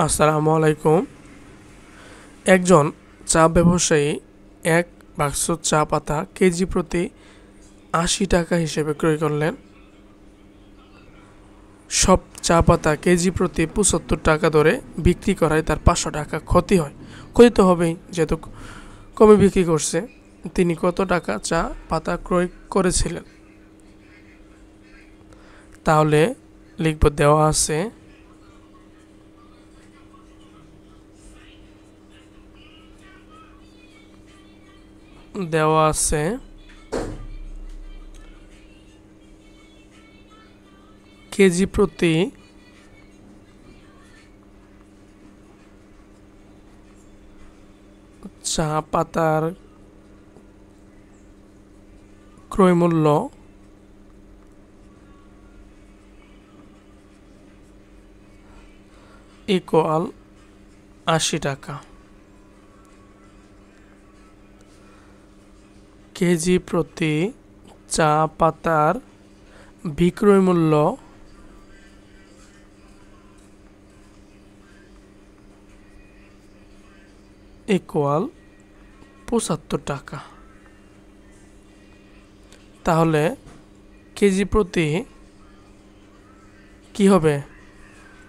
আসসালামু আলাইকুম। একজন চা ব্যবসায়ী এক বাক্স চা পাতা কেজি প্রতি ৮০ টাকা হিসেবে ক্রয় করলেন। সব চা পাতা কেজি প্রতি ৭৫ টাকা দরে বিক্রি করায় তার ৫০০ টাকা ক্ষতি হয়। ক্ষতি তো হবেই, যেহেতু কমে বিক্রি করছে। তিনি কত টাকা চা পাতা ক্রয় করেছিলেন? তাহলে লিখব দেওয়া আছে কেজি প্রতি চা পাতার ক্রয় মূল্য ইকুয়াল ৮০ টাকা। কেজি প্রতি চা পাতার বিক্রয় মূল্য ইকুয়াল ৭৫ টাকা। তাহলে কেজি প্রতি কি হবে?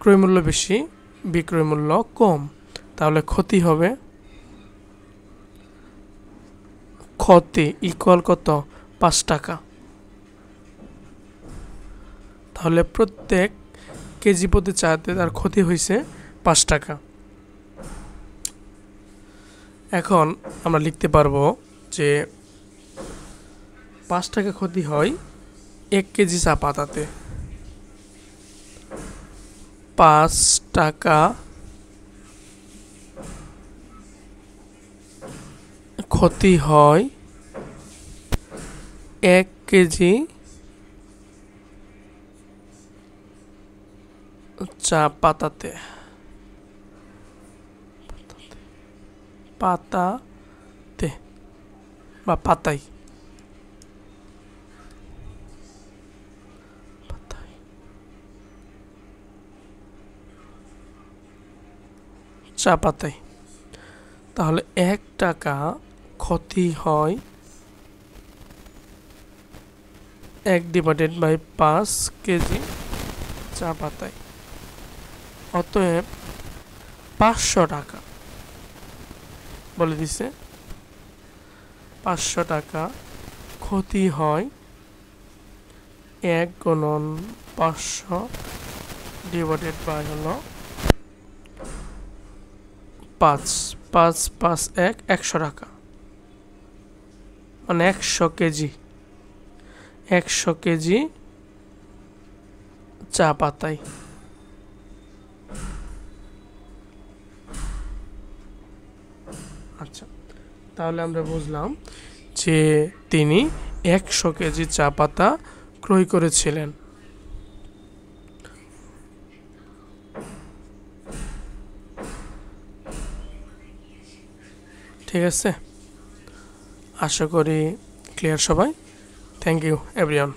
ক্রয় মূল্য বেশি, বিক্রয় মূল্য কম, তাহলে ক্ষতি হবে। ক্ষতি ইকুয়াল কত? ৫ টাকা। তাহলে প্রত্যেক কেজি প্রতি চাতে তার ক্ষতি হয়েছে ৫ টাকা। এখন আমরা লিখতে পারবো যে ৫ টাকা ক্ষতি হয় ১ কেজি চা পাতাতে। ৫ টাকা ক্ষতি হয় ১ কেজি চা পাতাতে। পাতাতে বা পাতায় চা পাতায়। তাহলে ১ টাকা ক্ষতি হয় ১/৫ কেজি চা পাতায়। অতএব ৫০০ টাকা বলে দিছে। ৫০০ টাকা ক্ষতি হয় ১*৫০০ হলো ৫, ৫, ৫, ১, ১০০ টাকা, মানে ১০০ কেজি। ১০০ কেজি চা পাতায়। আচ্ছা, তাহলে আমরা বুঝলাম যে তিনি ১০০ কেজি চা পাতা ক্রয় করেছিলেন। ঠিক আছে, আশা করি ক্লিয়ার সবাই। Thank you everyone.